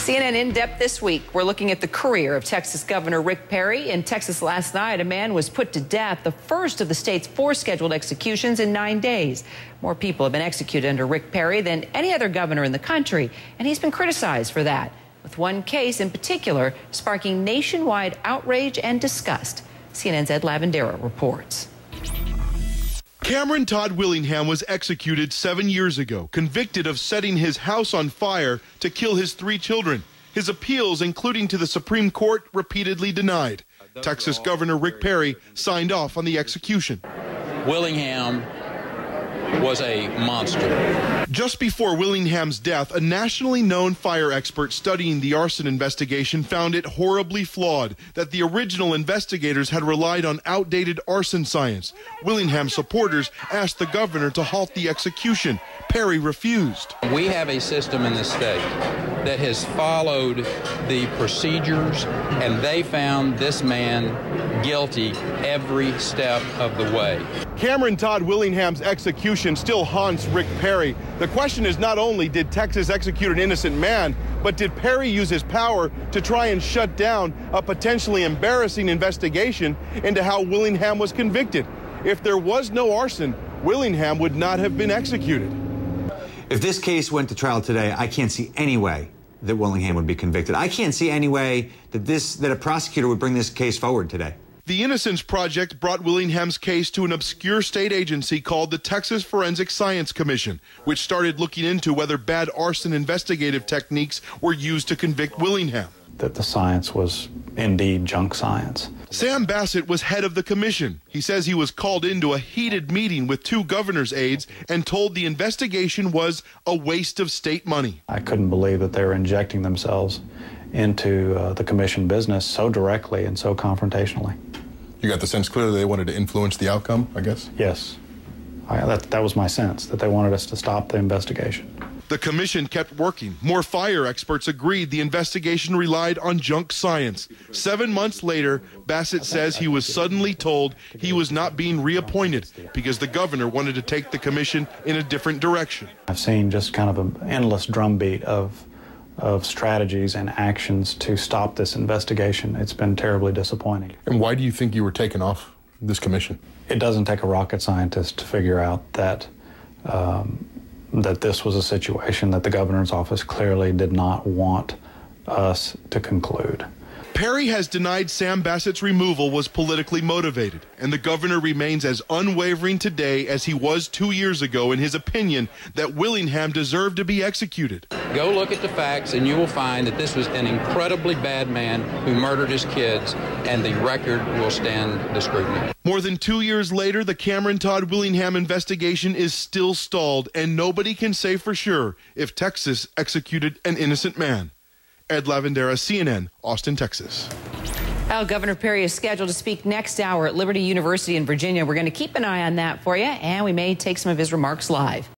CNN In-Depth this week. We're looking at the career of Texas Governor Rick Perry. In Texas last night, a man was put to death, the first of the state's 4 scheduled executions in 9 days. More people have been executed under Rick Perry than any other governor in the country, and he's been criticized for that, with one case in particular sparking nationwide outrage and disgust. CNN's Ed Lavandera reports. Cameron Todd Willingham was executed 7 years ago, convicted of setting his house on fire to kill his 3 children. His appeals, including to the Supreme Court, repeatedly denied. Texas Governor Rick Perry signed off on the execution. Willingham was a monster. Just before Willingham's death, a nationally known fire expert studying the arson investigation found it horribly flawed that the original investigators had relied on outdated arson science. Willingham supporters asked the governor to halt the execution. Perry refused. We have a system in the state that has followed the procedures, and they found this man guilty every step of the way. Cameron Todd Willingham's execution still haunts Rick Perry. The question is not only did Texas execute an innocent man, but did Perry use his power to try and shut down a potentially embarrassing investigation into how Willingham was convicted? If there was no arson, Willingham would not have been executed. If this case went to trial today, I can't see any way that Willingham would be convicted. I can't see any way that a prosecutor would bring this case forward today. The Innocence Project brought Willingham's case to an obscure state agency called the Texas Forensic Science Commission, which started looking into whether bad arson investigative techniques were used to convict Willingham. That the science was indeed junk science. Sam Bassett was head of the commission. He says he was called into a heated meeting with 2 governor's aides and told the investigation was a waste of state money. I couldn't believe that they were injecting themselves into the commission business so directly and so confrontationally. You got the sense clearly they wanted to influence the outcome, I guess? Yes. That was my sense, that they wanted us to stop the investigation. The commission kept working. More fire experts agreed the investigation relied on junk science. 7 months later, Bassett says he was suddenly told he was not being reappointed because the governor wanted to take the commission in a different direction. I've seen just kind of an endless drumbeat of strategies and actions to stop this investigation. It's been terribly disappointing. And why do you think you were taken off this commission? It doesn't take a rocket scientist to figure out that that this was a situation that the governor's office clearly did not want us to conclude. Perry has denied Sam Bassett's removal was politically motivated, and the governor remains as unwavering today as he was 2 years ago in his opinion that Willingham deserved to be executed. Go look at the facts, and you will find that this was an incredibly bad man who murdered his kids, and the record will stand the scrutiny. More than 2 years later, the Cameron Todd Willingham investigation is still stalled, and nobody can say for sure if Texas executed an innocent man. Ed Lavandera, CNN, Austin, Texas. Well, Governor Perry is scheduled to speak next hour at Liberty University in Virginia. We're going to keep an eye on that for you, and we may take some of his remarks live.